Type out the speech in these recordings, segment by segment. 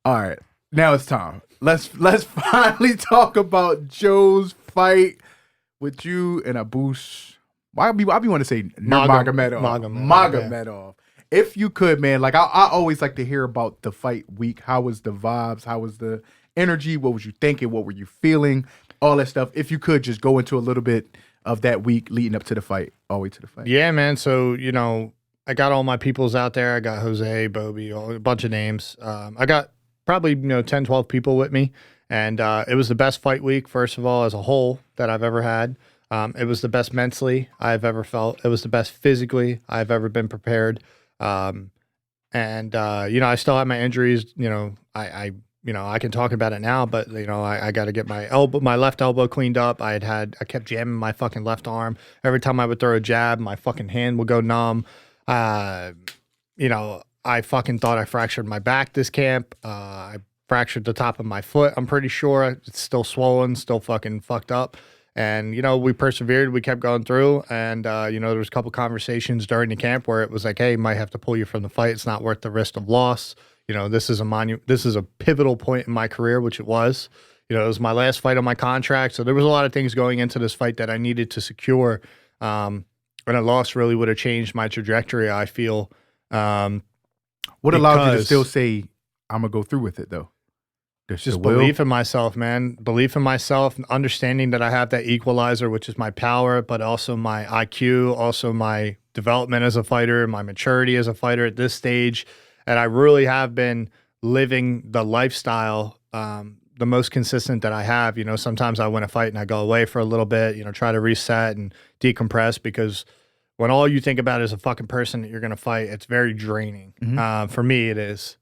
All right, now it's time. Let's finally talk about Joe's fight with you and Abush. Why be want to say Magomedov? If you could, man, like I always like to hear about the fight week. How was the vibes? How was the energy? What was you thinking? What were you feeling? All that stuff. If you could just go into a little bit of that week leading up to the fight, all the way to the fight. Yeah, man. So, you know, I got all my peoples out there. I got Jose, Bobby, a bunch of names. I got probably, 10, 12 people with me. And it was the best fight week, first of all, as a whole that I've ever had. It was the best mentally I've ever felt. It was the best physically I've ever been prepared. I still have my injuries. I can talk about it now, but I got to get my left elbow cleaned up. I kept jamming my fucking left arm. Every time I would throw a jab, my fucking hand would go numb. I fucking thought I fractured my back this camp. I fractured the top of my foot. I'm pretty sure it's still swollen, still fucking fucked up. And, we persevered. We kept going through. And, there was a couple conversations during the camp where it was like, hey, might have to pull you from the fight. It's not worth the risk of loss. This is a pivotal point in my career, which it was. It was my last fight on my contract. So there was a lot of things going into this fight that I needed to secure. And a loss really would have changed my trajectory, I feel. What allowed you to still say, I'm going to go through with it, though? Just belief in myself, man. Belief in myself, understanding that I have that equalizer, which is my power, but also my IQ, also my development as a fighter, my maturity as a fighter at this stage. And I really have been living the lifestyle, the most consistent that I have. Sometimes I win a fight and I go away for a little bit, try to reset and decompress, because when all you think about is a fucking person that you're going to fight, it's very draining. Mm-hmm. For me, it is,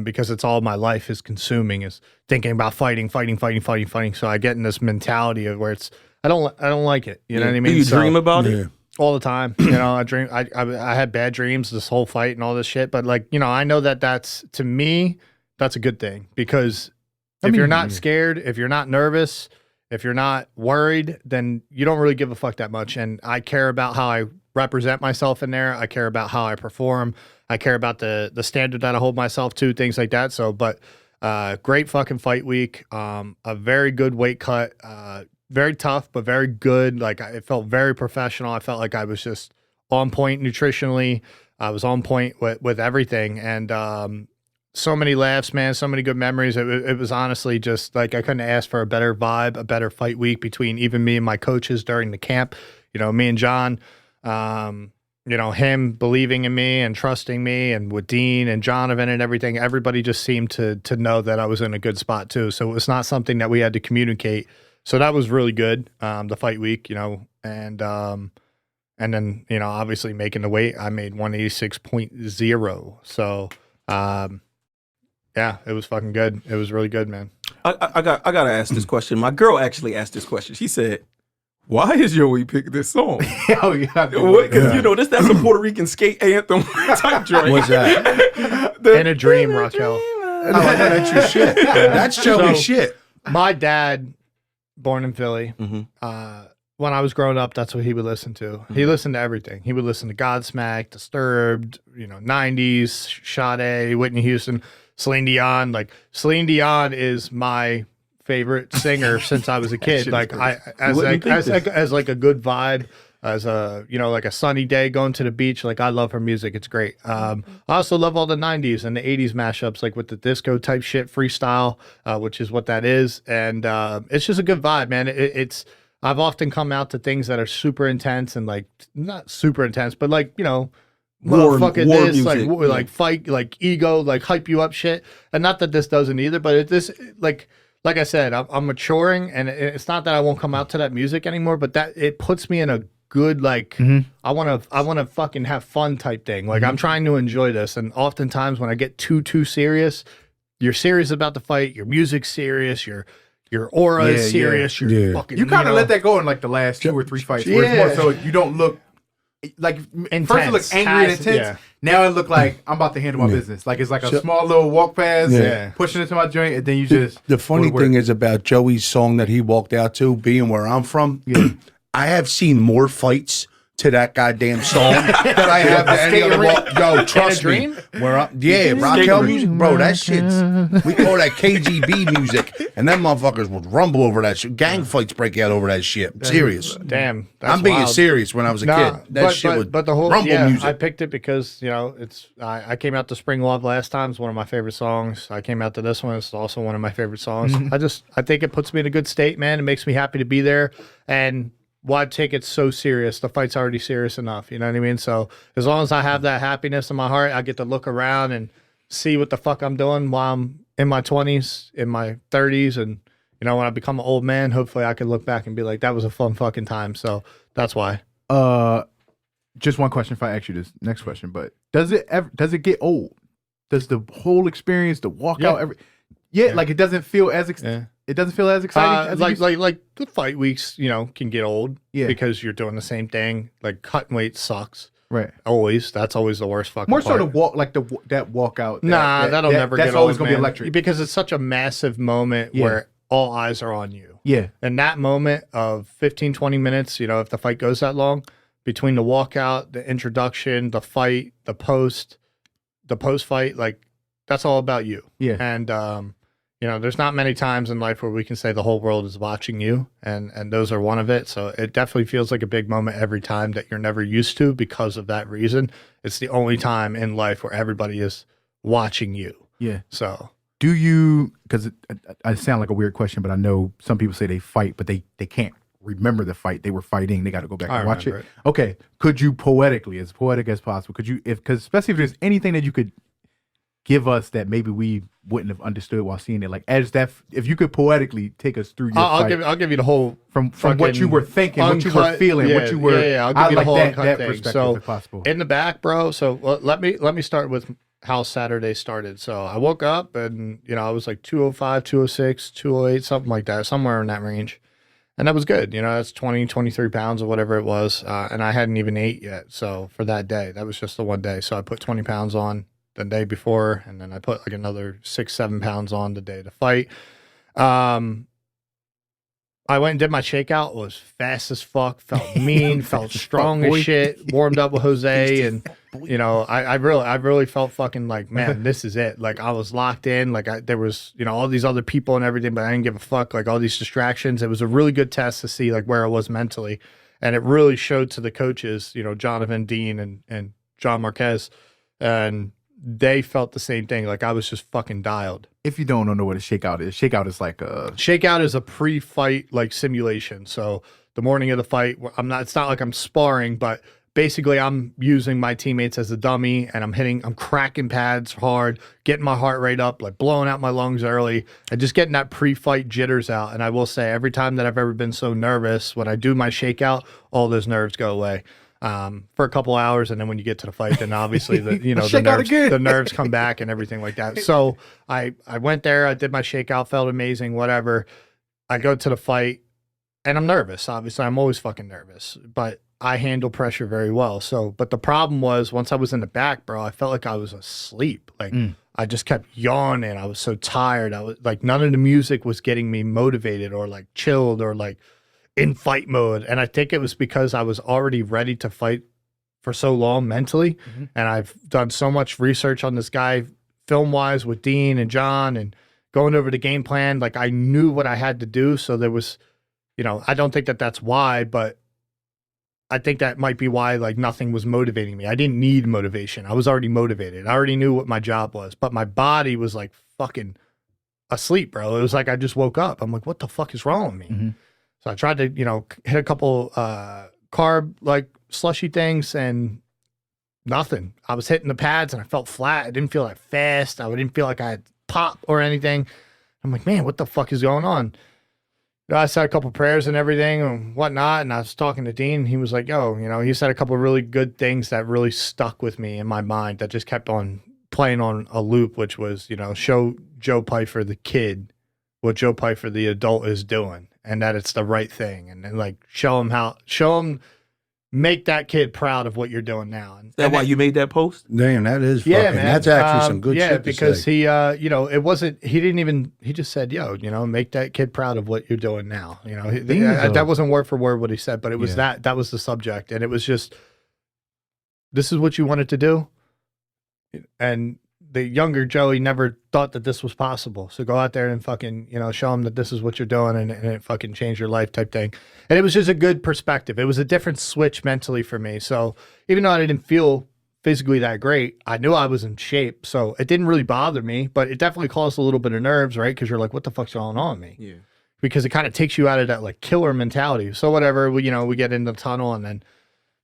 because it's all my life is consuming, is thinking about fighting. So I get in this mentality of where I don't like it. You know what I mean? Do you dream about it? All the time. I dream. I had bad dreams this whole fight and all this shit. But I know that's, to me, that's a good thing, because if you're not scared, if you're not nervous, if you're not worried, then you don't really give a fuck that much. And I care about how I represent myself in there. I care about how I perform. I care about the standard that I hold myself to, things like that. So, but great fucking fight week. A very good weight cut. Very tough, but very good. It felt very professional. I felt like I was just on point nutritionally. I was on point with everything. And so many laughs, man. So many good memories. It was honestly just I couldn't ask for a better vibe, a better fight week between even me and my coaches during the camp. Me and John, him believing in me and trusting me, and with Dean and Jonovan and everything. Everybody just seemed to know that I was in a good spot too. So it was not something that we had to communicate. So that was really good, the fight week, and then, obviously making the weight, I made 186.0. So, yeah, it was fucking good. It was really good, man. I got to ask this question. My girl actually asked this question. She said, why is Joey pick this song? Oh, yeah. Because, that's a Puerto Rican skate anthem type joint. What's that? In a Dream, Raquel. That's your shit. That's Joey's shit. My dad, born in Philly. Mm-hmm. When I was growing up, that's what he would listen to. Mm-hmm. He listened to everything. He would listen to Godsmack, Disturbed, 90s, Sade, Whitney Houston, Celine Dion. Celine Dion is my favorite singer since I was a kid. As a good vibe, as a a sunny day going to the beach. I love her music. It's great. I also love all the 90s and the 80s mashups, with the disco type shit, freestyle, which is what that is. And it's just a good vibe, man. I've often come out to things that are super intense and not super intense, but motherfucker this, music. Fight, ego, hype you up shit. And not that this doesn't either, but like I said, I'm maturing, and it's not that I won't come out to that music anymore, but that it puts me in a good, I want to fucking have fun type thing. I'm trying to enjoy this. And oftentimes when I get too serious, you're serious about the fight, your music's serious, your aura is serious. Yeah. You're fucking. You kind of let that go in the last 2 or 3 fights. Where it's more so you don't look intense. First it looked angry and intense. Yeah. Now it looked like I'm about to handle my business. It's a small little walk pass, pushing into my joint, and then you just. The funny thing is about Joey's song that he walked out to, being where I'm from. I have seen more fights to that goddamn song that I have to any other walk. Yo, trust me. Where up? Yeah, Raquel music, bro. That shit's we call that KGB music, and them motherfuckers would rumble over that shit. Gang fights break out over that shit. I'm serious. Damn, I'm being serious. When I was a kid, that shit would but the whole rumble music. I picked it because it's I came out to Spring Love last time. It's one of my favorite songs. I came out to this one. It's also one of my favorite songs. I think it puts me in a good state, man. It makes me happy to be there, and why take it so serious? The fight's already serious enough. You know what I mean? So as long as I have that happiness in my heart, I get to look around and see what the fuck I'm doing while I'm in my 20s, in my 30s. And, when I become an old man, hopefully I can look back and be like, that was a fun fucking time. So that's why. Just one question if I ask you this next question, but does it get old? Does the whole experience, the walkout, like it doesn't feel as it doesn't feel as exciting as like the fight weeks, can get old because you're doing the same thing. Like cutting weight sucks. Right. Always. That's always the worst fucking More part. so that walkout. That'll never get old. That's always going to be electric. Because it's such a massive moment where all eyes are on you. Yeah. And that moment of 15, 20 minutes, if the fight goes that long, between the walkout, the introduction, the fight, the post fight, like that's all about you. Yeah. And there's not many times in life where we can say the whole world is watching you, and those are one of it. So it definitely feels like a big moment every time that you're never used to because of that reason. It's the only time in life where everybody is watching you. Yeah. So do you, because I sound like a weird question, but I know some people say they fight, but they can't remember the fight they were fighting. They got to go back and watch it. Okay. Could you poetically, as poetic as possible, because especially if there's anything that you could give us that maybe we wouldn't have understood while seeing it, like as that, if you could poetically take us through your fight, I'll give you the whole from what you were thinking, what you were feeling, what you were. I'll give you the whole that thing. perspective So if possible. In the back, bro. So let me start with how Saturday started. So I woke up and I was like 205, 206, 208, something like that, somewhere in that range. And that was good. That's 20, 23 pounds or whatever it was. And I hadn't even ate yet. So for that day, that was just the one day. So I put 20 pounds on the day before, and then I put like another 6-7 pounds on the day to fight. I went and did my shakeout. Was fast as fuck. Felt mean. Felt strong as shit. Warmed up with Jose, and I really felt fucking like, man, this is it. Like I was locked in. Like there was all these other people and everything, but I didn't give a fuck. Like all these distractions. It was a really good test to see like where I was mentally, and it really showed to the coaches, Jonathan Dean and John Marquez, and they felt the same thing. Like I was just fucking dialed. If you don't know what a shakeout is like shakeout is a pre-fight like simulation. So the morning of the fight, it's not like I'm sparring, but basically I'm using my teammates as a dummy, and I'm cracking pads hard, getting my heart rate up, like blowing out my lungs early, and just getting that pre-fight jitters out. And I will say, every time that I've ever been so nervous, when I do my shakeout, all those nerves go away. For a couple hours, and then when you get to the fight, then obviously the nerves come back and everything like that. So I went there, I did my shakeout, felt amazing, whatever. I go to the fight, and I'm nervous. Obviously, I'm always fucking nervous, but I handle pressure very well. So, but the problem was, once I was in the back, bro, I felt like I was asleep. Like I just kept yawning. I was so tired. I was like, none of the music was getting me motivated or like chilled or like in fight mode. And I think it was because I was already ready to fight for so long mentally. And I've done so much research on this guy film wise with Dean and John, and going over the game plan. Like I knew what I had to do. So there was, I don't think that that's why, but I think that might be why like nothing was motivating me. I didn't need motivation. I was already motivated. I already knew what my job was, but my body was like fucking asleep, bro. It was like I just woke up. I'm like, what the fuck is wrong with me? So I tried to, hit a couple carb like slushy things, and nothing. I was hitting the pads and I felt flat. I didn't feel like fast. I didn't feel like I had pop or anything. I'm like, man, what the fuck is going on? I said a couple prayers and everything and whatnot, and I was talking to Dean, and he was like, yo, he said a couple of really good things that really stuck with me in my mind, that just kept on playing on a loop, which was, show Joe Pyfer the kid what Joe Pyfer the adult is doing, and that it's the right thing, and then like show him make that kid proud of what you're doing now. Is that why you made that post? Damn, that is fucking, Yeah, man. that's actually some good shit to because say. he, it wasn't, he just said, yo, make that kid proud of what you're doing now. That wasn't word for word what he said, but it was that was the subject. And it was just, this is what you wanted to do. And the younger Joey never thought that this was possible. So go out there and fucking, show him that this is what you're doing and it fucking changed your life type thing. And it was just a good perspective. It was a different switch mentally for me. So even though I didn't feel physically that great, I knew I was in shape. So it didn't really bother me, but it definitely caused a little bit of nerves, right? Because you're like, what the fuck's going on with me? Yeah. Because it kind of takes you out of that like killer mentality. So whatever, we get in the tunnel and then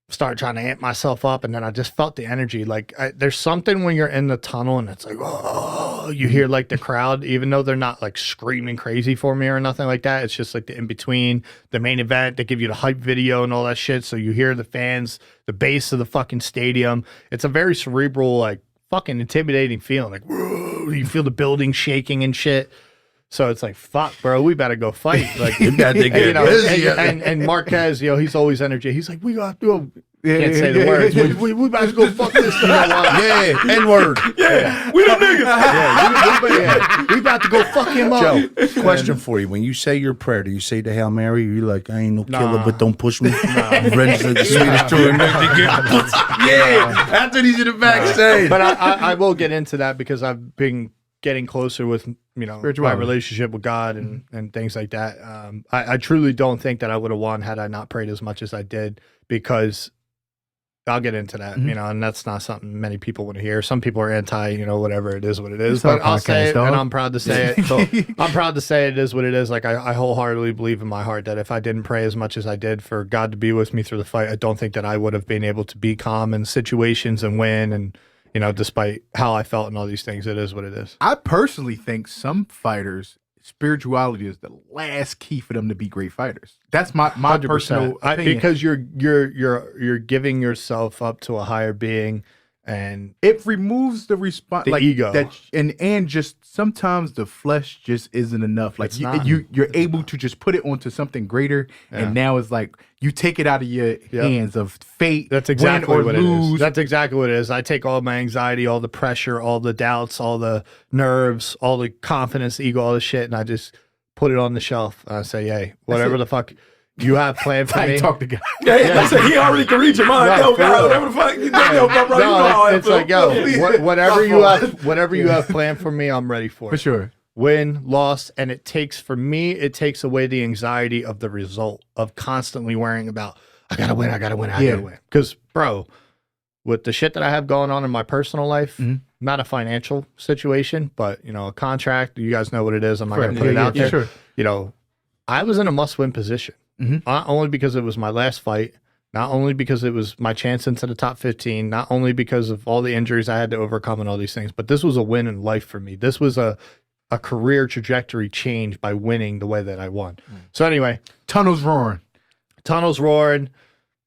start trying to amp myself up, and then I just felt the energy. Like there's something when you're in the tunnel and it's like, oh, you hear like the crowd, even though they're not like screaming crazy for me or nothing like that. It's just like the in between, the main event. They give you the hype video and all that shit, so you hear the fans, the bass of the fucking stadium. It's a very cerebral, like fucking intimidating feeling. Like, whoa, you feel the building shaking and shit. So it's like, fuck, bro, we better go fight. Like, You got to get busy. and Marquez, he's always energy. He's like, we got to go. Can't say the words. We about to go fuck this. Yeah, N-word. Yeah, we them niggas. We about to go fuck him up. Joe, question for you. When you say your prayer, do you say the Hail Mary? Or you like, I ain't no killer, but don't push me? Register the Swedish tour. Yeah, that's what he's in the back saying. But I will get into that because I've been getting closer with, my relationship with God and things like that. I truly don't think that I would have won had I not prayed as much as I did, because I'll get into that, and that's not something many people want to hear. Some people are anti, whatever it is, what it is. It's but our I'll say it, podcast, dog. and I'm proud to say it. So I'm proud to say it is what it is. Like I wholeheartedly believe in my heart that if I didn't pray as much as I did for God to be with me through the fight, I don't think that I would have been able to be calm in situations and win. And despite how I felt and all these things, it is what it is. I personally think some fighters, spirituality is the last key for them to be great fighters. That's my 100%. personal opinion. Because you're giving yourself up to a higher being, and It removes the response, The ego. that, and just sometimes the flesh just isn't enough. Like It's not. you're able to just put it onto something greater, and now it's like you take it out of your hands of fate. that's exactly win or what it lose. is. That's exactly what it is. I take all my anxiety, all the pressure, all the doubts, all the nerves, all the confidence, ego, all the shit, and I just put it on the shelf. I say, hey, whatever the fuck you have planned for I me. talk to God. Yeah, I said he already can read your mind. No, Yo, for God, real. whatever the fuck you do, yo, bro, you know how I it's feel. like, yo, whatever you have planned for me, I'm ready for For it. sure. Win, loss, and it takes away the anxiety of the result of constantly worrying about, I gotta win, I gotta win. Because, bro, with the shit that I have going on in my personal life, not a financial situation, but a contract, you guys know what it is. I'm not gonna put it out there. Sure. I was in a must-win position, not only because it was my last fight, not only because it was my chance into the top 15, not only because of all the injuries I had to overcome and all these things, but this was a win in life for me. This was a career trajectory change by winning the way that I won. So anyway, Tunnels roaring.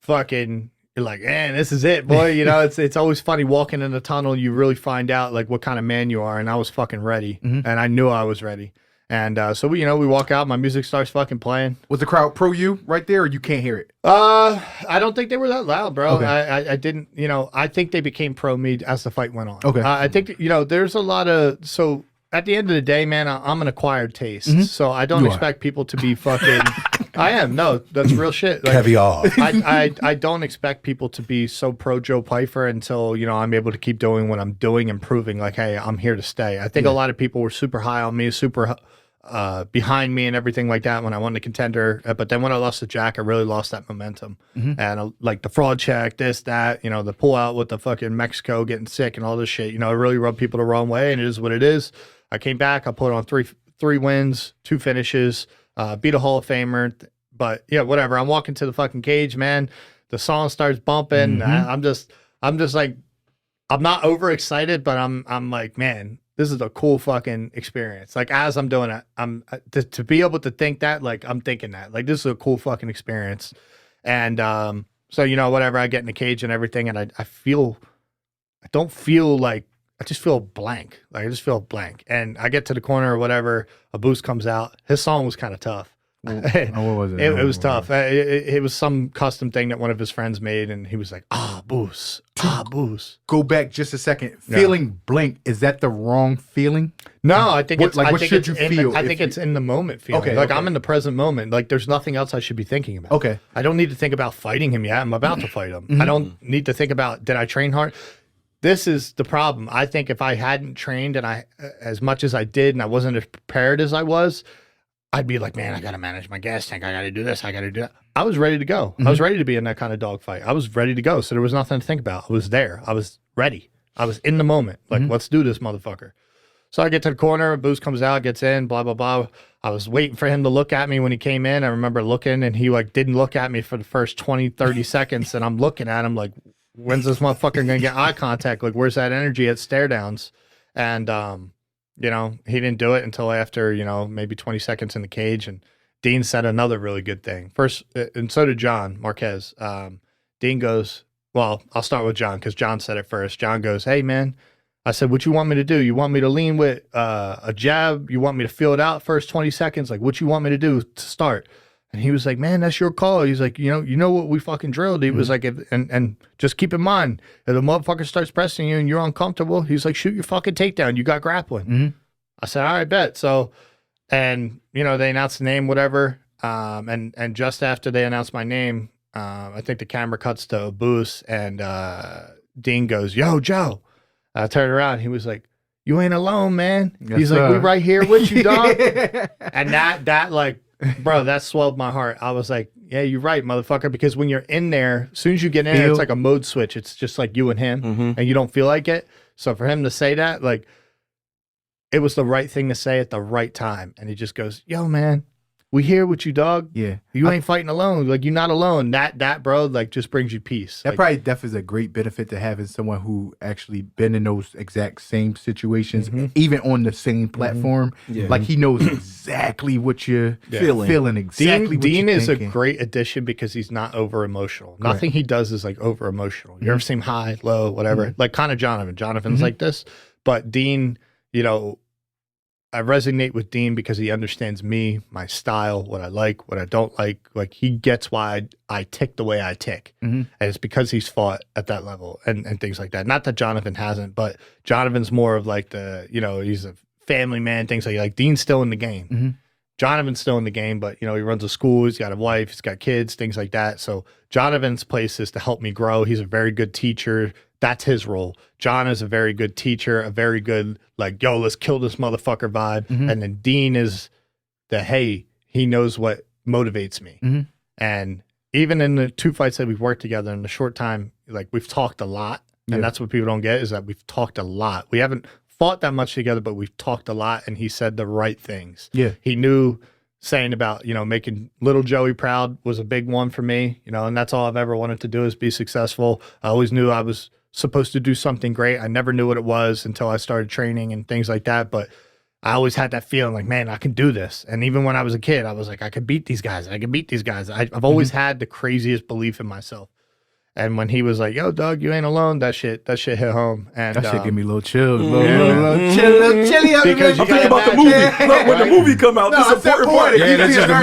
fucking, you're like, man, this is it, boy. It's always funny walking in the tunnel. You really find out like what kind of man you are. And I was fucking ready, and I knew I was ready. And so we walk out. My music starts fucking playing. Was the crowd pro you right there, or you can't hear it? I don't think they were that loud, bro. Okay. I didn't. I think they became pro me as the fight went on. Okay. I think there's a lot of so. At the end of the day, man, I'm an acquired taste, so I don't expect people to be fucking. I am. No, that's real shit. Like, Caviar. I don't expect people to be so pro Joe Pyfer until I'm able to keep doing what I'm doing and proving like, hey, I'm here to stay. I think a lot of people were super high on me, super behind me, and everything like that when I won the contender. But then when I lost to Jack, I really lost that momentum. And like the fraud check, this, that, the pull out with the fucking Mexico getting sick and all this shit. It really rubbed people the wrong way, and it is what it is. I came back. I put on three wins, 2 finishes, beat a Hall of Famer. But yeah, whatever. I'm walking to the fucking cage, man. The song starts bumping. I'm just like, I'm not overexcited, but I'm like, man, this is a cool fucking experience. Like as I'm doing it, to be able to think that, like I'm thinking that, like this is a cool fucking experience. And so whatever. I get in the cage and everything, and I don't feel like. I just feel blank. Like I just feel blank. And I get to the corner or whatever, a boost comes out. His song was kind of tough. what was it? It was tough. It was some custom thing that one of his friends made, and he was like, boost. Go back just a second. Feeling blank, is that the wrong feeling? No, I think it's like, what should you feel? I think it's in the moment feeling. Okay, like okay. I'm in the present moment. Like there's nothing else I should be thinking about. Okay. I don't need to think about fighting him yet. I'm about to fight him. I don't need to think about, did I train hard? This is the problem. I think if I hadn't trained and as much as I did and I wasn't as prepared as I was, I'd be like, man, I got to manage my gas tank. I got to do this. I got to do that. I was ready to go. I was ready to be in that kind of dogfight. I was ready to go. So there was nothing to think about. I was there. I was ready. I was in the moment. Like, let's do this, motherfucker. So I get to the corner. Boost comes out, gets in, blah, blah, blah. I was waiting for him to look at me when he came in. I remember looking, and he like didn't look at me for the first 20, 30 seconds. And I'm looking at him like, when's this motherfucker going to get eye contact? Like, where's that energy at stare downs? And, you know, he didn't do it until after, you know, maybe 20 seconds in the cage. And Dean said another really good thing. First, and so did John Marquez. Dean goes, well, I'll start with John because John said it first. John goes, hey, man. I said, what you want me to do? You want me to lean with a jab? You want me to feel it out first 20 seconds? Like, what you want me to do to start? And he was like, man, that's your call. He's like, you know what we fucking drilled. He was like, and just keep in mind, if the motherfucker starts pressing you and you're uncomfortable, he's like, shoot your fucking takedown. You got grappling. I said, all right, bet. So, and, you know, they announced the name, whatever. And just after they announced my name, I think the camera cuts to a Boost and Dean goes, yo, Joe. I turned around. He was like, you ain't alone, man. Yes, he's sir. like, we right here with you, dog. And that like, bro, that swelled my heart. I was like, yeah, you're right, motherfucker. Because when you're in there, as soon as you get in there, it's like a mode switch. It's just like you and him, and you don't feel like it. So for him to say that, like, it was the right thing to say at the right time. And he just goes, yo, man, we here with you, dog. Yeah. You ain't fighting alone. Like, you're not alone. That, bro, like, just brings you peace. That Like, probably definitely is a great benefit to having someone who actually been in those exact same situations, even on the same platform. Yeah. Like he knows exactly what you're feeling exactly what Dean you're is thinking. a great addition because he's not over emotional. Nothing he does is like over emotional. You ever see him high, low, whatever? Like kind of Jonathan. Jonathan's like this, but Dean, you know, I resonate with Dean because he understands me, my style, what I like, what I don't like. Like he gets why I tick the way I tick. And it's because he's fought at that level and things like that. Not that Jonathan hasn't, but Jonathan's more of like the, you know, he's a family man, things like Dean's still in the game. Jonathan's still in the game, but you know, he runs a school, he's got a wife, he's got kids, things like that. So Jonathan's place is to help me grow. He's a very good teacher. That's his role. John is a very good teacher, a very good, like, yo, let's kill this motherfucker vibe. And then Dean is the, hey, he knows what motivates me. And even in the 2 fights that we've worked together in the short time, like we've talked a lot. And that's what people don't get is that we've talked a lot. We haven't fought that much together, but we've talked a lot and he said the right things. Yeah. He knew saying about, you know, making little Joey proud was a big one for me, you know, and that's all I've ever wanted to do is be successful. I always knew I was supposed to do something great. I never knew what it was until I started training and things like that. But I always had that feeling like, man, I can do this. And even when I was a kid, I was like, I could beat these guys. I could beat these guys. I've always had the craziest belief in myself. And when he was like, yo, dog, you ain't alone, that shit hit home. And that shit give me a little chills. Little chilly. Because I'm thinking about the movie. Look, when the movie come out, this is important part. Yeah, that's just the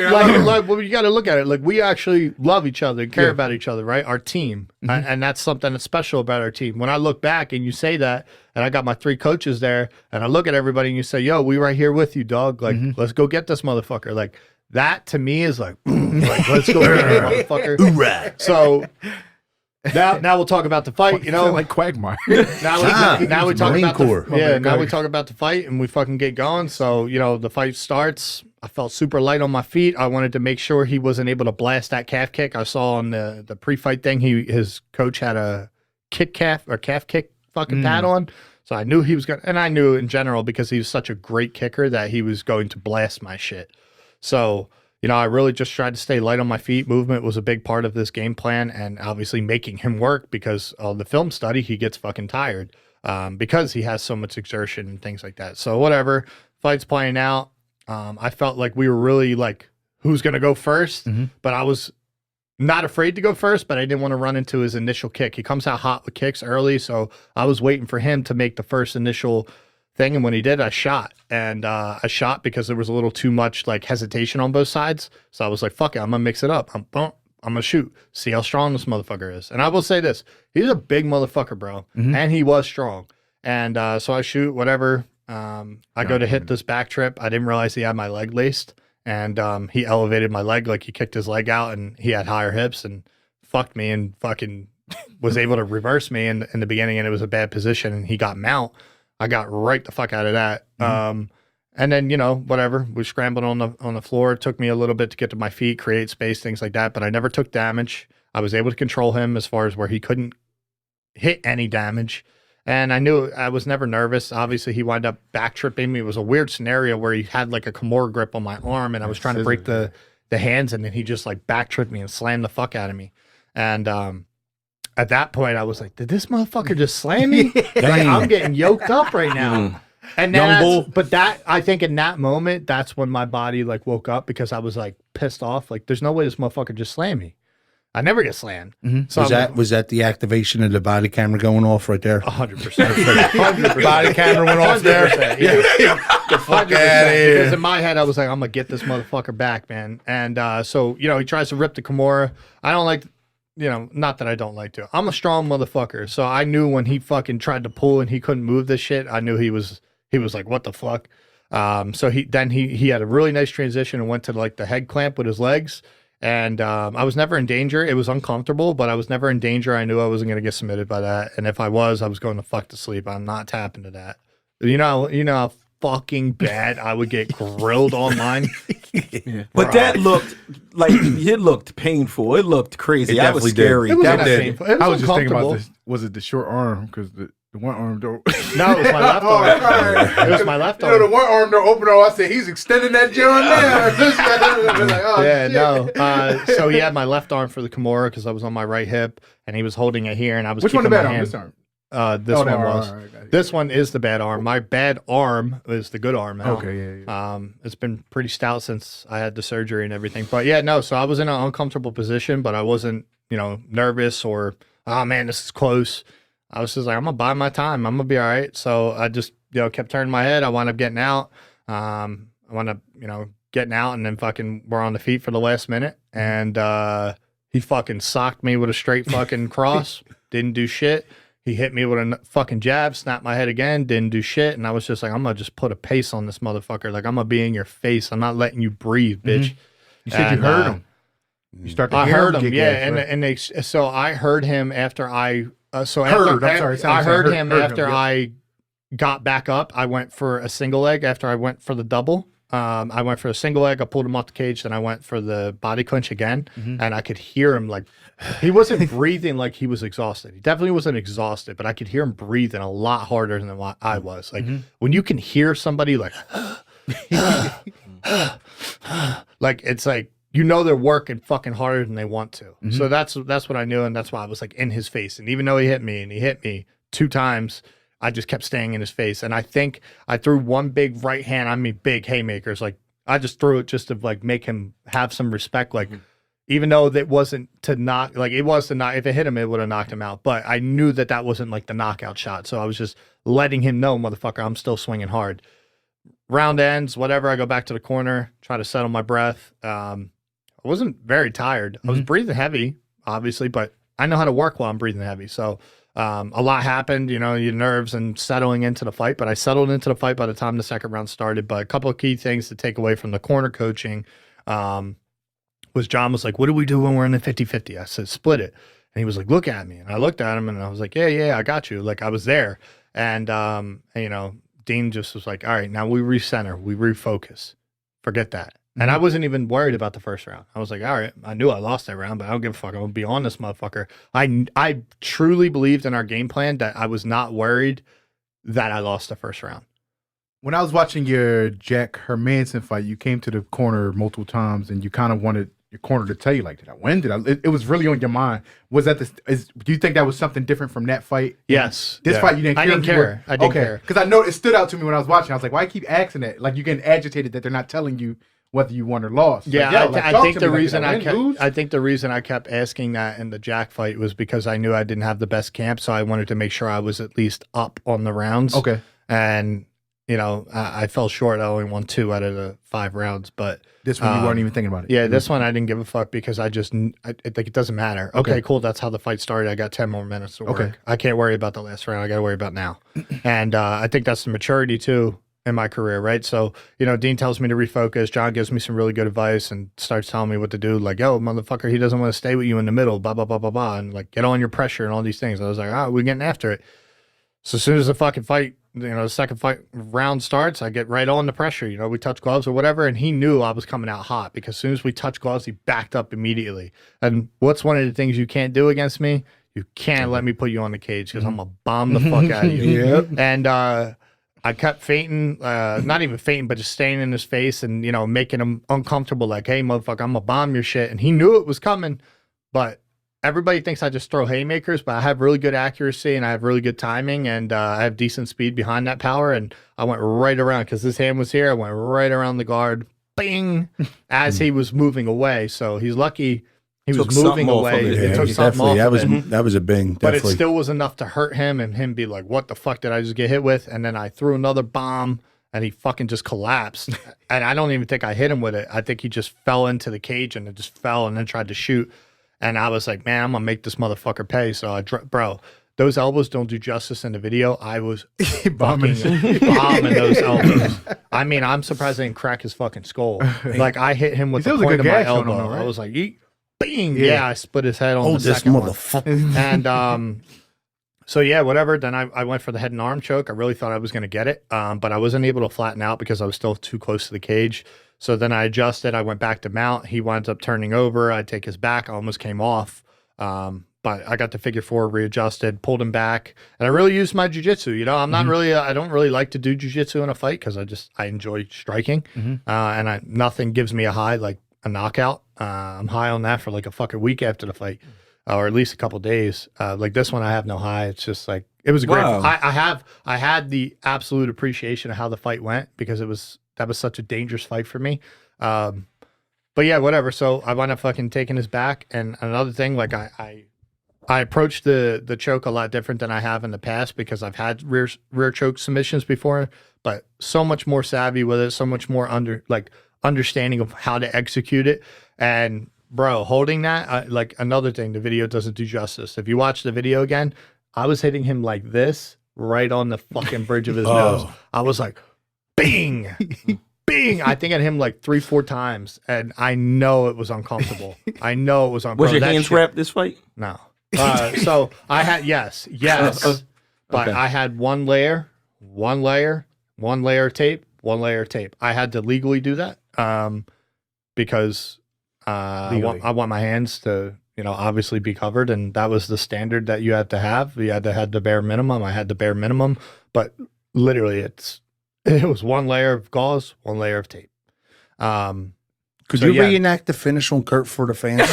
movie. Like, well, you got to look at it. Like, we actually love each other and care about each other, right? Our team. And that's something that's special about our team. When I look back and you say that, and I got my 3 coaches there, and I look at everybody and you say, yo, we right here with you, dog. Like, let's go get this motherfucker. Like, that to me is like let's go get this motherfucker. So now we'll talk about the fight, you know. Like Quagmire. Now we talk Marine about Corps. now we talk about the fight and we fucking get going. So, you know, the fight starts. I felt super light on my feet. I wanted to make sure he wasn't able to blast that calf kick. I saw on the pre-fight thing, his coach had a calf kick fucking pad on. So I knew he was and I knew in general because he was such a great kicker that he was going to blast my shit. So, you know, I really just tried to stay light on my feet. Movement was a big part of this game plan, and obviously making him work because of the film study, he gets fucking tired because he has so much exertion and things like that. So whatever, fight's playing out. I felt like we were really like, who's going to go first? But I was not afraid to go first, but I didn't want to run into his initial kick. He comes out hot with kicks early, so I was waiting for him to make the first initial thing. And when he did, I shot. And I shot because there was a little too much like hesitation on both sides. So I was like, fuck it, I'm going to mix it up. I'm going to shoot. See how strong this motherfucker is. And I will say this. He's a big motherfucker, bro. And he was strong. And so I shoot, whatever. I go to hit this back trip. I didn't realize he had my leg laced. And he elevated my leg, like he kicked his leg out, and he had higher hips and fucked me and fucking was able to reverse me in the beginning, and it was a bad position, and he got mount. I got right the fuck out of that. And then, you know, whatever, we scrambled on the floor. It took me a little bit to get to my feet, create space, things like that, but I never took damage. I was able to control him as far as where he couldn't hit any damage. And I knew I was never nervous. Obviously, he wound up back tripping me. It was a weird scenario where he had like a Kimura grip on my arm, and I was trying to break the hands, and then he just like back tripped me and slammed the fuck out of me. And at that point, I was like, did this motherfucker just slam me? Like, I'm getting yoked up right now. And I think in that moment, that's when my body like woke up, because I was like pissed off. Like, there's no way this motherfucker just slammed me. I never get slammed. So was that the activation of the body camera going off right there? 100%. Body camera went off there. Yeah. The fuck out of here. Because in my head, I was like, I'm gonna get this motherfucker back, man. And so, you know, he tries to rip the Kimura. I don't like, you know, not that I don't like to. I'm a strong motherfucker, so I knew when he fucking tried to pull and he couldn't move this shit, I knew he was like, what the fuck? So he had a really nice transition and went to like the head clamp with his legs. And I was never in danger. It was uncomfortable, but I was never in danger. I knew I wasn't going to get submitted by that. And if I was going to fuck to sleep. I'm not tapping to that. You know how fucking bad I would get grilled online. But that looked like, it looked painful. It looked crazy. That was scary. It was That not was painful. It was I was just thinking uncomfortable. about this. Was it the short arm? Because the one arm don't. No, it was my left arm. Right. It was my left You know, arm. the one arm don't open. I said he's extending that joint there. Like, oh, Yeah, shit. no. So he had my left arm for the Kimura because I was on my right hip, and he was holding it here, and I was Which one the keeping bad my arm? hand. This arm. This Oh, one no, was. all right, got it. This one is the bad arm. My bad arm is the good arm now. Okay, yeah. It's been pretty stout since I had the surgery and everything. But yeah, no. So I was in an uncomfortable position, but I wasn't, you know, nervous or, oh man, this is close. I was just like, I'm gonna buy my time. I'm gonna be all right. So I just, you know, kept turning my head. I wound up getting out. I wound up, you know, getting out, and then fucking we're on the feet for the last minute, and he fucking socked me with a straight fucking cross. Didn't do shit. He hit me with a fucking jab, snapped my head again, didn't do shit. And I was just like, I'm going to just put a pace on this motherfucker. Like, I'm going to be in your face. I'm not letting you breathe, bitch. You said you heard him. You start to I hear heard him. him, get yeah. gas, right? And so I heard him after I, I'm sorry. I heard him Heard after yeah. I got back up. I went for a single leg after I went for the double. I went for a single leg. I pulled him off the cage. Then I went for the body clinch again. And I could hear him like, he wasn't breathing like he was exhausted. He definitely wasn't exhausted, but I could hear him breathing a lot harder than what I was. Like when you can hear somebody like, like it's like, you know, they're working fucking harder than they want to. So that's what I knew. And that's why I was like in his face. And even though he hit me 2 times, I just kept staying in his face. And I think I threw one big right hand. I mean, big haymakers. Like I just threw it just to like make him have some respect. Like, even though that wasn't to knock, like it was to knock, if it hit him, it would have knocked him out. But I knew that wasn't like the knockout shot. So I was just letting him know, motherfucker, I'm still swinging hard. Round ends, whatever. I go back to the corner, try to settle my breath. I wasn't very tired. I was breathing heavy, obviously, but I know how to work while I'm breathing heavy. So a lot happened, you know, your nerves and settling into the fight. But I settled into the fight by the time the second round started. But a couple of key things to take away from the corner coaching was John was like, what do we do when we're in the 50-50? I said, split it. And he was like, look at me. And I looked at him and I was like, yeah, I got you. Like I was there. And, you know, Dean just was like, all right, now we recenter, we refocus. Forget that. And I wasn't even worried about the first round. I was like, all right, I knew I lost that round, but I don't give a fuck. I'm going to be on this motherfucker. I truly believed in our game plan that I was not worried that I lost the first round. When I was watching your Jack Hermanson fight, you came to the corner multiple times and you kind of wanted your corner to tell you, like, did I win? It was really on your mind. Was that do you think that was something different from that fight? Yes. This fight, you didn't care? I didn't care. I didn't care. Because I know it stood out to me when I was watching. I was like, why you keep asking that? Like, you're getting agitated that they're not telling you whether you won or lost. Yeah, Like, I talk think to the me, like, reason did I win, lose? I think the reason I kept asking that in the Jack fight was because I knew I didn't have the best camp, so I wanted to make sure I was at least up on the rounds. Okay. And I fell short. I only won 2 out of the 5 rounds, but This one you weren't even thinking about it. yeah, this one I didn't give a fuck because I like it doesn't matter. Okay, cool. That's how the fight started. I got 10 more minutes to work. Okay. I can't worry about the last round. I got to worry about now. And I think that's the maturity too in my career, right? So, Dean tells me to refocus. John gives me some really good advice and starts telling me what to do. Like, yo, motherfucker, he doesn't want to stay with you in the middle, blah, blah, blah, blah, blah. And like, get on your pressure and all these things. I was like, we're getting after it. So as soon as the fucking fight, the second fight round starts, I get right on the pressure. We touch gloves or whatever. And he knew I was coming out hot because as soon as we touched gloves, he backed up immediately. And what's one of the things you can't do against me? You can't let me put you on the cage because I'm going to bomb the fuck out of you. Yep. And I kept fainting, not even fainting, but just staying in his face and, making him uncomfortable. Like, hey, motherfucker, I'm going to bomb your shit. And he knew it was coming, but everybody thinks I just throw haymakers, but I have really good accuracy and I have really good timing and I have decent speed behind that power. And I went right around because his hand was here. I went right around the guard, bing, as he was moving away. So he's lucky he was moving away. It took something off that was a bing. But it Definitely. still was enough to hurt him and him be like, what the fuck did I just get hit with? And then I threw another bomb and he fucking just collapsed. And I don't even think I hit him with it. I think he just fell into the cage and it just fell and then tried to shoot. And I was like, man, I'm going to make this motherfucker pay. So bro, those elbows don't do justice in the video. I was bombing those elbows. I mean, I'm surprised I didn't crack his fucking skull. Like I hit him with the point of my elbow. Him, right? I was like, bing. Yeah, I split his head on the second one. And so yeah, whatever. Then I went for the head and arm choke. I really thought I was going to get it, but I wasn't able to flatten out because I was still too close to the cage. So then I adjusted. I went back to mount. He winds up turning over. I take his back. I almost came off. But I got the figure 4, readjusted, pulled him back, and I really used my jiu-jitsu. I'm not really, I don't really like to do jiu-jitsu in a fight because I enjoy striking, and nothing gives me a high like a knockout. I'm high on that for like a fucking week after the fight, or at least a couple days. Like this one, I have no high. It's just like it was a great. Wow. I had the absolute appreciation of how the fight went because that was such a dangerous fight for me. But yeah, whatever. So I wound up fucking taking his back, and another thing, like I approached the choke a lot different than I have in the past because I've had rear choke submissions before, but so much more savvy with it, so much more understanding of how to execute it. And bro, holding that, like another thing, the video doesn't do justice. If you watch the video again, I was hitting him like this right on the fucking bridge of his nose. I was like, bing, bing. I think I hit him like 3-4 times, and I know it was uncomfortable. I know it was uncomfortable. Was your hands wrapped this fight? No. So I had, yes, but I had one layer tape, one layer tape. I had to legally do that because I want my hands to, obviously be covered, and that was the standard that you had to have. You had to have the bare minimum. I had the bare minimum, but literally it was one layer of gauze, one layer of tape. Could you reenact the finish on Kurt for the fans?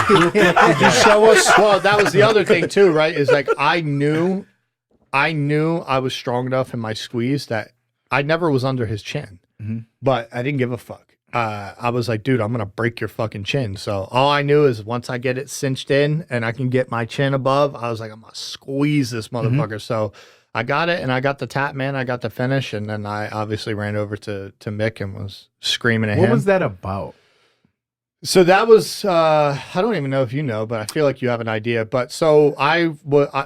Could you show us? Well, that was the other thing too, right? Is like I knew I was strong enough in my squeeze that I never was under his chin, but I didn't give a fuck. I was like, dude, I'm gonna break your fucking chin. So all I knew is once I get it cinched in and I can get my chin above, I was like, I'm gonna squeeze this motherfucker. So I got it, and I got the tap, man. I got the finish, and then I obviously ran over to Mick and was screaming at him. What was that about? So that was, I don't even know if you know, but I feel like you have an idea. But so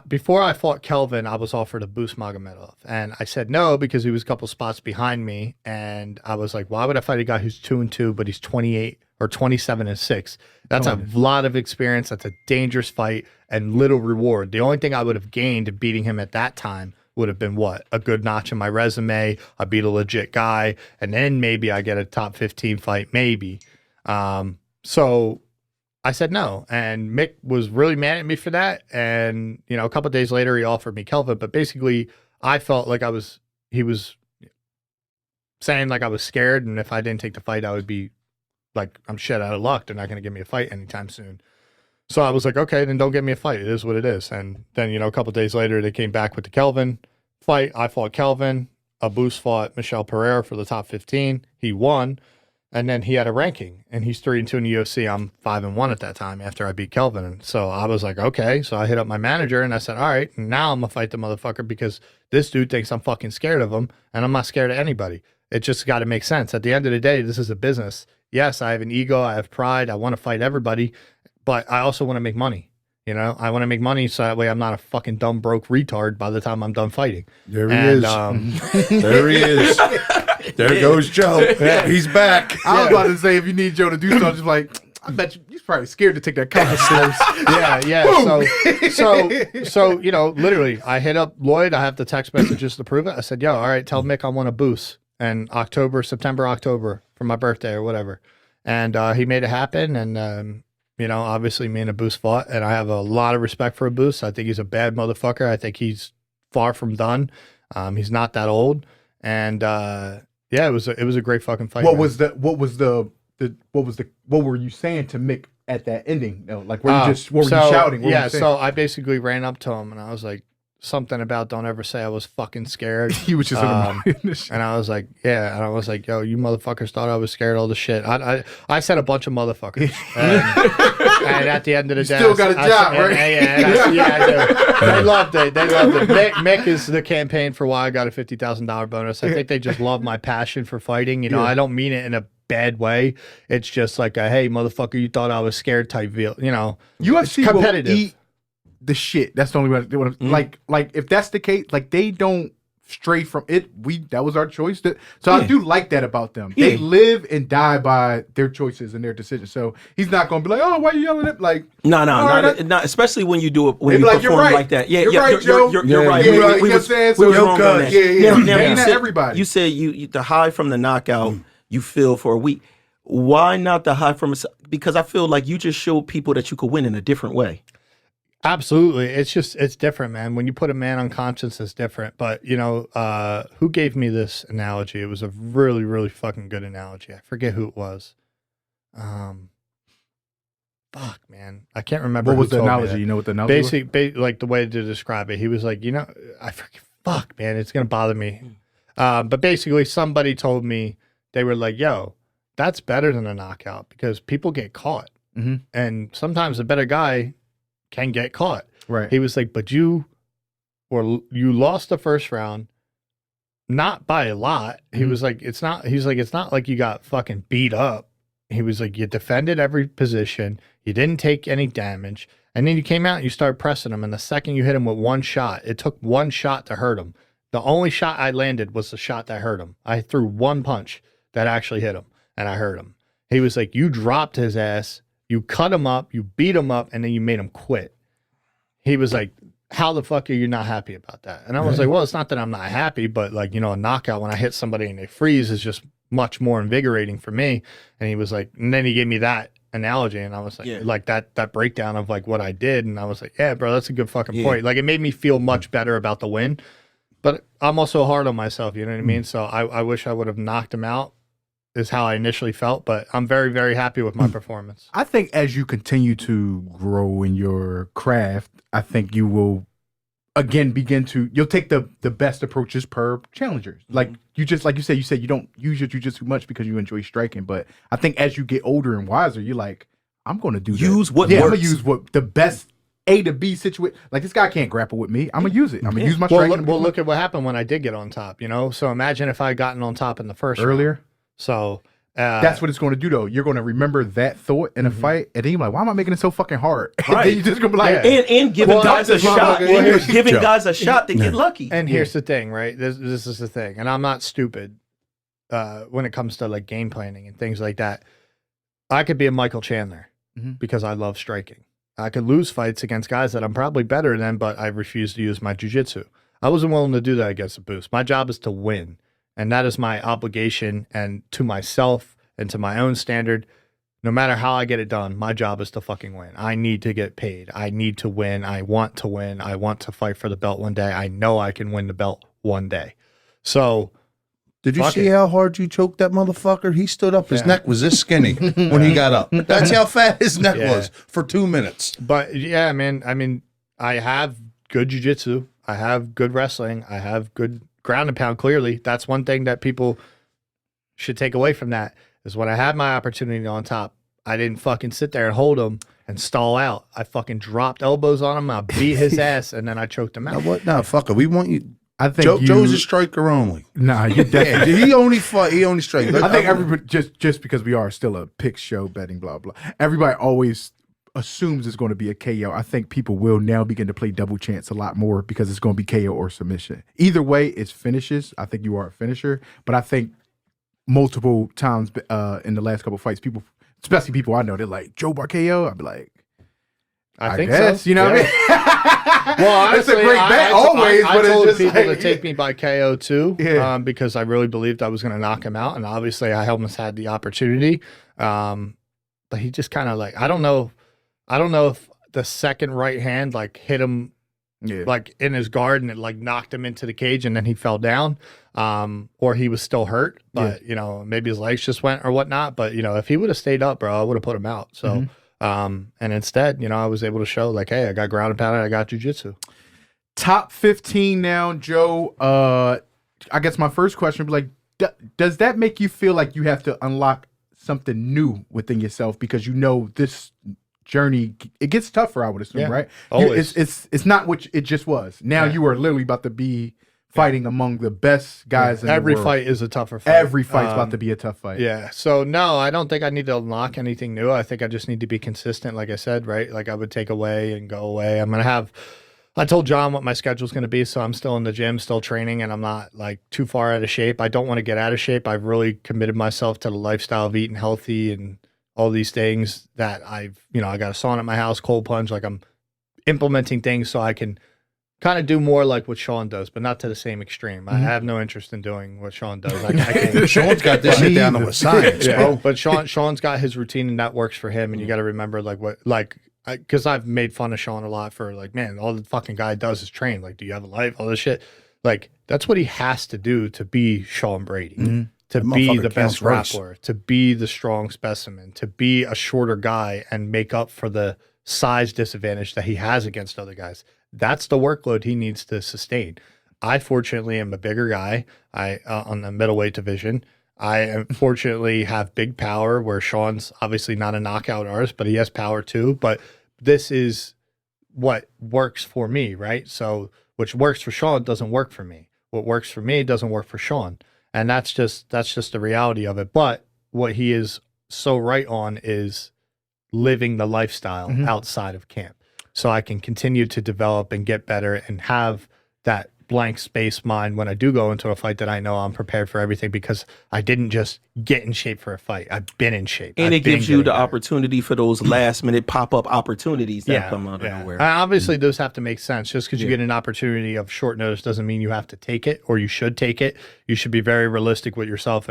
before I fought Kelvin, I was offered a Boost Magomedov. And I said no because he was a couple spots behind me. And I was like, why would I fight a guy who's 2-2, but he's 28 or 27-6? That's a lot of experience. That's a dangerous fight and little reward. The only thing I would have gained beating him at that time would have been what? A good notch in my resume. I beat a legit guy. And then maybe I get a top 15 fight, maybe. So I said no, and Mick was really mad at me for that. And, a couple of days later, he offered me Kelvin, but basically I felt like he was saying like I was scared. And if I didn't take the fight, I would be like, I'm shit out of luck. They're not going to give me a fight anytime soon. So I was like, okay, then don't give me a fight. It is what it is. And then, a couple of days later, they came back with the Kelvin fight. I fought Kelvin. Abus fought Michel Pereira for the top 15. He won. And then he had a ranking, and he's 3-2 in the UFC. I'm 5-1 at that time after I beat Kelvin. And so I was like, okay. So I hit up my manager and I said, all right, now I'm gonna fight the motherfucker because this dude thinks I'm fucking scared of him, and I'm not scared of anybody. It just got to make sense. At the end of the day, this is a business. Yes, I have an ego, I have pride, I want to fight everybody, but I also want to make money. You know, I want to make money so that way I'm not a fucking dumb broke retard by the time I'm done fighting. There he is. There he is. There goes Joe. Yeah, he's back. I was about to say, if you need Joe to do something, just like, I bet you're probably scared to take that couch upstairs. So, you know, literally, I hit up Lloyd. I have the text messages to prove it. I said, yo, all right, tell Mick I want a boost. And September, October, for my birthday or whatever. And he made it happen. And, you know, obviously me and a boost fought. And I have a lot of respect for a boost. I think he's a bad motherfucker. I think he's far from done. He's not that old. And, yeah, it was a great fucking fight. What were you saying to Mick at that ending? Like, what were you shouting? So I basically ran up to him and I was like, something about don't ever say I was fucking scared. He was just and I was like, yeah, and I was like, yo, you motherfuckers thought I was scared of all the shit. I said a bunch of motherfuckers. And at the end of the day, still got a job, right? I do. They loved it. Mick is the campaign for why I got a $50,000 bonus. I think they just love my passion for fighting. You know, I don't mean it in a bad way. It's just like a, hey, motherfucker, you thought I was scared type deal. You know, UFC competitive. Will eat the shit. That's the only way I do it. Like if that's the case, like they don't stray from it. That was our choice. I do like that about them. They live and die by their choices and their decisions. So he's not gonna be like, oh, why are you yelling at like not especially when you do it when you like, perform like that. Yeah, you're right, Joe. You're right. You know what I'm saying? So wrong on that. Yeah. Everybody. You said you the high from the knockout you feel for a week. Why not the high from because I feel like you just showed people that you could win in a different way. Absolutely. It's different, man. When you put a man unconscious, it's different. But, you know, who gave me this analogy? It was a really, really fucking good analogy. I forget who it was. Fuck, man. I can't remember. What was the analogy? You know what the analogy was? Like the way to describe it. He was like, you know, I forget. Fuck, man. It's going to bother me. But basically, somebody told me, they were like, yo, that's better than a knockout because people get caught. Mm-hmm. And sometimes a better guy can get caught. Right. He was like, but you lost the first round, not by a lot. He was like, it's not like you got fucking beat up. He was like, you defended every position. You didn't take any damage. And then you came out and you started pressing him. And the second you hit him with one shot, it took one shot to hurt him. The only shot I landed was the shot that hurt him. I threw one punch that actually hit him and I hurt him. He was like, you dropped his ass. You cut him up, you beat him up, and then you made him quit. He was like, how the fuck are you not happy about that? And I was like, well, it's not that I'm not happy, but like, you know, a knockout when I hit somebody and they freeze is just much more invigorating for me. And he was like, and then he gave me that analogy, and I was like, like that breakdown of like what I did. And I was like, yeah, bro, that's a good fucking point. Like it made me feel much better about the win, but I'm also hard on myself. You know what I mean? So I wish I would have knocked him out. Is how I initially felt, but I'm very, very happy with my performance. I think as you continue to grow in your craft, I think you will again you'll take the best approaches per challengers. Like you said you don't use your jiu-jitsu much because you enjoy striking, but I think as you get older and wiser, you're like, I'm gonna use what works. I'm gonna use what the best A to B situation. Like this guy can't grapple with me. I'm gonna use it. I'm gonna use my striking. Well, look at what happened when I did get on top, you know? So imagine if I had gotten on top in the first earlier. round. So that's what it's going to do, though. You're going to remember that thought in a fight, and then you're like, "Why am I making it so fucking hard?" Right. Then you're just going to be like, and giving guys a shot. Giving guys a shot to get lucky. And here's the thing, right? This is the thing, and I'm not stupid when it comes to like game planning and things like that. I could be a Michael Chandler because I love striking. I could lose fights against guys that I'm probably better than, but I refuse to use my jiu-jitsu. I wasn't willing to do that against a boost. My job is to win. And that is my obligation, and to myself and to my own standard, no matter how I get it done, my job is to fucking win. I need to get paid. I need to win. I want to win. I want to fight for the belt one day. I know I can win the belt one day. So, did you see how hard you choked that motherfucker? He stood up. His neck was this skinny when he got up. That's how fat his neck was for 2 minutes. But yeah, man, I mean, I have good jiu-jitsu. I have good wrestling. I have good ground and pound. Clearly, that's one thing that people should take away from that is when I had my opportunity on top, I didn't fucking sit there and hold him and stall out. I fucking dropped elbows on him. I beat his ass, and then I choked him out. No, what? No, fuck it. We want you. I think Joe's a striker only. Nah, you definitely. Yeah, he only fight. He only strikes. I think everybody just because we are still a pick show betting, blah blah. Everybody always assumes it's going to be a KO. I think people will now begin to play double chance a lot more because it's going to be KO or submission. Either way, it's finishes. I think you are a finisher, but I think multiple times in the last couple of fights, people, especially people I know, they're like Joe by KO. I'd be like, I think guess, so. You know what I mean? Well, honestly, it's a great bet always, I but told it's just people like, to take me by KO too, Yeah. Because I really believed I was going to knock him out, and obviously I almost had the opportunity. But he just kind of like, I don't know if the second right hand like hit him like in his guard and it like knocked him into the cage and then he fell down, or he was still hurt, but you know, maybe his legs just went or whatnot. But you know, if he would have stayed up, bro, I would have put him out. So. And instead, you know, I was able to show like, hey, I got ground and pound, I got jujitsu. Top 15 now, Joe. I guess my first question would be like, does that make you feel like you have to unlock something new within yourself because you know this journey, it gets tougher, I would assume, right? Always. It's not what it just was. Now you are literally about to be fighting among the best guys in the world. Every fight is a tougher fight. Every fight's about to be a tough fight. Yeah. So no, I don't think I need to unlock anything new. I think I just need to be consistent, like I said, right? Like I would take away and go away. I told John what my schedule's going to be, so I'm still in the gym, still training, and I'm not like too far out of shape. I don't want to get out of shape. I've really committed myself to the lifestyle of eating healthy and all these things that I got a sauna at my house, cold plunge. Like I'm implementing things so I can kind of do more like what Sean does, but not to the same extreme. I have no interest in doing what Sean does. I can't. Sean's got this shit down to a science, bro. But Sean's got his routine and that works for him. And you got to remember because I've made fun of Sean a lot for like, man, all the fucking guy does is train. Like, do you have a life? All this shit. Like, that's what he has to do to be Sean Brady, to That be the motherfucker best counts rice. grappler, to be the strong specimen, to be a shorter guy and make up for the size disadvantage that he has against other guys. That's the workload he needs to sustain. I fortunately am a bigger guy. On the middleweight division. I fortunately have big power where Sean's obviously not a knockout artist, but he has power too. But this is what works for me, right? So which works for Sean doesn't work for me. What works for me doesn't work for Sean. And that's just the reality of it. But what he is so right on is living the lifestyle outside of camp. So I can continue to develop and get better and have that blank space mind when I do go into a fight that I know I'm prepared for everything because I didn't just get in shape for a fight. I've been in shape. And it gives you the opportunity for those last minute pop-up opportunities that come out of nowhere. Obviously, those have to make sense. Just because you get an opportunity of short notice doesn't mean you have to take it or you should take it. You should be very realistic with yourself.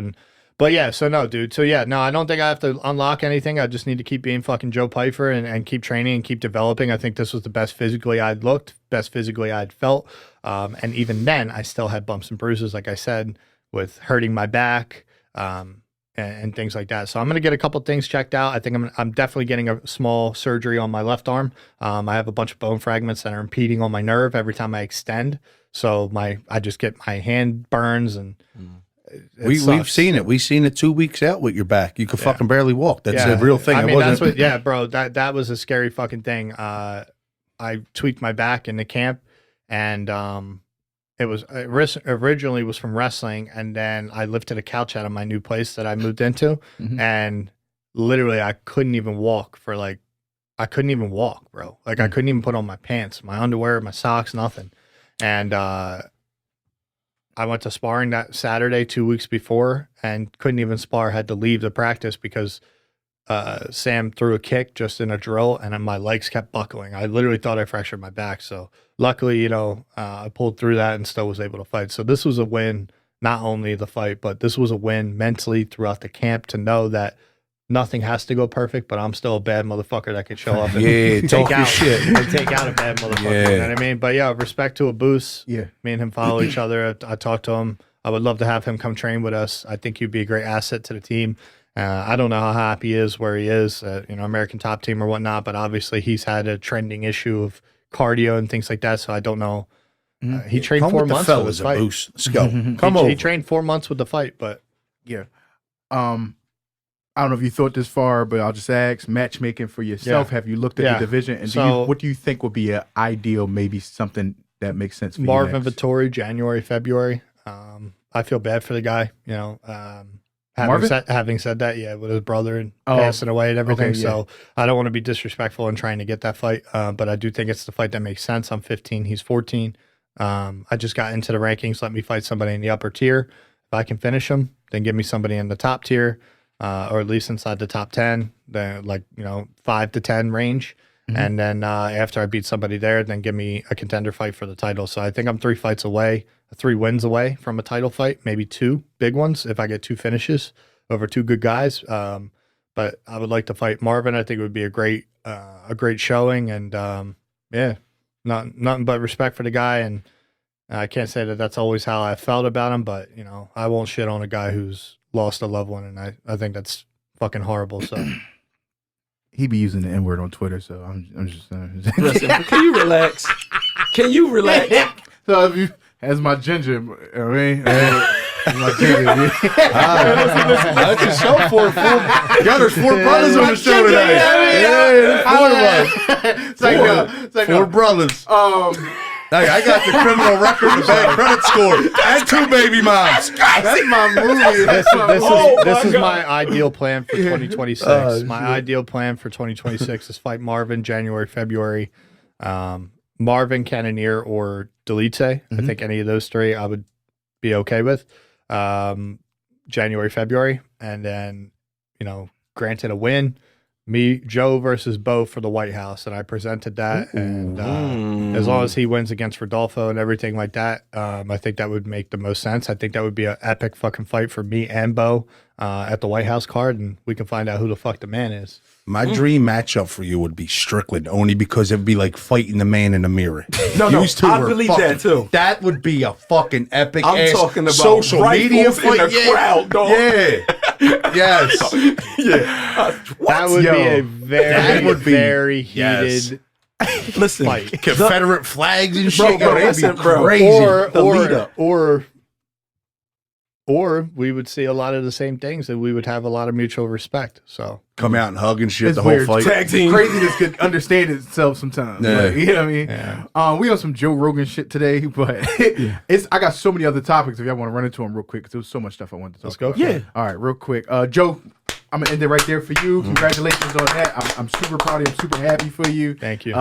But yeah, so no, dude. So yeah, no, I don't think I have to unlock anything. I just need to keep being fucking Joe Pyfer and keep training and keep developing. I think this was the best physically I'd looked, best physically I'd felt. And even then, I still had bumps and bruises, like I said, with hurting my back and things like that. So I'm going to get a couple things checked out. I think I'm definitely getting a small surgery on my left arm. I have a bunch of bone fragments that are impeding on my nerve every time I extend. So I just get my hand burns and we've seen it. We've seen it 2 weeks out with your back. You could fucking barely walk. That's a real thing. I mean, that's what, bro, that was a scary fucking thing. I tweaked my back in the camp and it originally was from wrestling. And then I lifted a couch out of my new place that I moved into and literally I couldn't even walk bro. Like I couldn't even put on my pants, my underwear, my socks, nothing. And, I went to sparring that Saturday 2 weeks before and couldn't even spar, had to leave the practice because Sam threw a kick just in a drill and my legs kept buckling. I literally thought I fractured my back. So luckily, I pulled through that and still was able to fight. So this was a win, not only the fight, but this was a win mentally throughout the camp to know that nothing has to go perfect, but I'm still a bad motherfucker that could show up and take out a bad motherfucker. Yeah. You know what I mean? But yeah, respect to Abus. Yeah. Me and him follow each other. I talked to him. I would love to have him come train with us. I think he'd be a great asset to the team. I don't know how happy he is where he is, American Top Team or whatnot, but obviously he's had a trending issue of cardio and things like that. So I don't know. He trained 4 months with the fight. Let's go. Come over. He trained 4 months with the fight, but yeah. I don't know if you thought this far, but I'll just ask, matchmaking for yourself. Yeah. Have you looked at the division? And what do you think would be an ideal, maybe something that makes sense for Marvin you next? Vettori, January, February. I feel bad for the guy, you know. Having said that, yeah, with his brother and passing away and everything. Okay, yeah. So I don't want to be disrespectful in trying to get that fight, but I do think it's the fight that makes sense. I'm 15, he's 14. I just got into the rankings. Let me fight somebody in the upper tier. If I can finish him, then give me somebody in the top tier, or at least inside the top 10, then 5 to 10 range. And then after I beat somebody there, then give me a contender fight for the title. So I think I'm 3 wins away from a title fight, maybe 2 big ones if I get 2 finishes over 2 good guys. But I would like to fight Marvin. I think it would be a great showing, and nothing but respect for the guy. And I can't say that that's always how I felt about him, but you know, I won't shit on a guy who's lost a loved one, and I think that's fucking horrible. So. He be using the N-word on Twitter, so I'm just saying. Listen, can you relax? Can you relax? So if you, as my ginger, I mean, as my ginger, That's a show for there's 4 brothers on the show today. it's like 4 brothers. Hey, I got the criminal record, the bad credit score, and 2 baby moms. That's my movie. This is my ideal plan for 2026. My ideal plan for 2026 is fight Marvin January, February. Marvin, Cannonier, or Delite. I think any of those 3 I would be okay with. January, February, and then granted a win. Me, Joe versus Bo for the White House, and I presented that. And as long as he wins against Rodolfo and everything like that, I think that would make the most sense. I think that would be an epic fucking fight for me and Bo at the White House card, and we can find out who the fuck the man is. My dream matchup for you would be Strickland, only because it'd be like fighting the man in the mirror. No, I were believe fucking- that too. That would be a fucking epic. I'm talking about social media rifles in fight. the crowd, dog. Yeah. Yes. That would be a very heated Listen, fight. Confederate flags and shit. Bro, That'd listen, be bro. crazy. The lead up. Or we would see a lot of the same things, and we would have a lot of mutual respect. So Come out and hug and shit It's the whole weird. fight. Tag team. Craziness could understand itself sometimes. Yeah. Like, you know what I mean? Yeah. We on some Joe Rogan shit today, but I got so many other topics if y'all want to run into them real quick because there was so much stuff I wanted to talk Let's go. about. Yeah. All right, real quick. Joe, I'm going to end it right there for you. Congratulations on that. I'm super proud of you. I'm super happy for you. Thank you.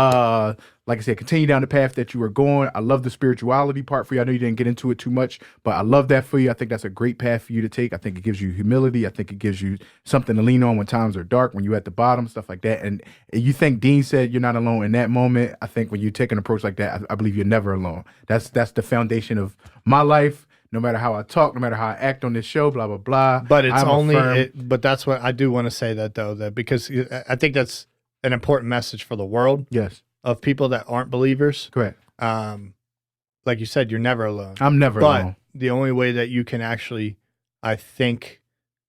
Like I said, continue down the path that you were going. I love the spirituality part for you. I know you didn't get into it too much, but I love that for you. I think that's a great path for you to take. I think it gives you humility. I think it gives you something to lean on when times are dark, when you're at the bottom, stuff like that. And you think Dean said you're not alone in that moment. I think when you take an approach like that, I believe you're never alone. That's the foundation of my life. No matter how I talk, no matter how I act on this show, blah, blah, blah. But it's I'm but that's what I do want to say that though, that because I think that's an important message for the world Yes, of people that aren't believers. correct. Like you said, you're never alone. I'm never But alone. the only way that you can actually, I think,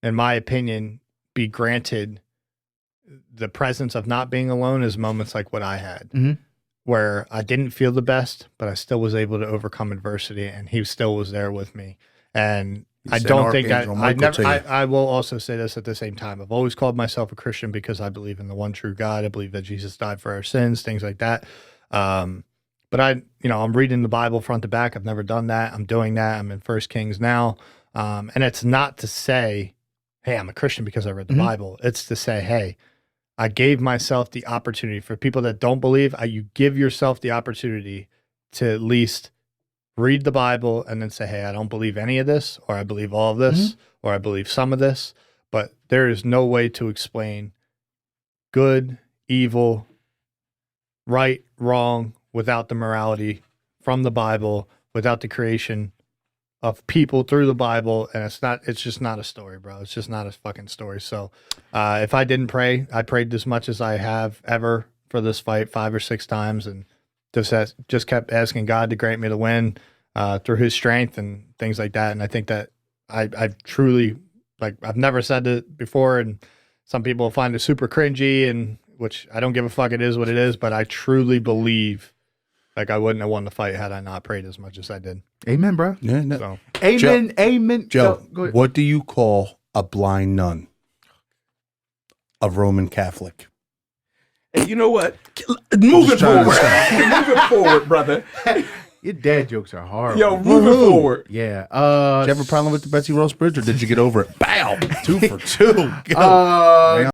in my opinion, be granted the presence of not being alone is moments like what I had, Mhm. where I didn't feel the best, but I still was able to overcome adversity, and he still was there with me. And I sent don't think that Archangel Michael to you. I will also say this at the same time. I've always called myself a Christian because I believe in the one true God. I believe that Jesus died for our sins, things like that. But I'm reading the Bible front to back. I've never done that. I'm doing that. I'm in 1 Kings now. And it's not to say, hey, I'm a Christian because I read the Bible. It's to say, hey, I gave myself the opportunity. For people that don't believe, you give yourself the opportunity to at least read the Bible and then say, hey, I don't believe any of this, or I believe all of this, or I believe some of this. But there is no way to explain good, evil, right, wrong, without the morality from the Bible, without the creation of people through the Bible. And it's just not a story, bro. It's just not a fucking story. So if I didn't pray, I prayed as much as I have ever for this fight 5 or 6 times, and just kept asking God to grant me the win through his strength and things like that. And I think that I truly, like, I've never said it before, and some people find it super cringy, and which I don't give a fuck, it is what it is, but I truly believe like I wouldn't have won the fight had I not prayed as much as I did. Amen, bro. Yeah, no. So Amen. Amen. Joe, Go ahead. what do you call a blind nun, a Roman Catholic. And you know what? Moving forward, brother. Your dad jokes are hard. Yo, moving forward. Yeah. Did you have a problem with the Betsy Ross Bridge, or did you get over it? Bow, 2 for 2. Go.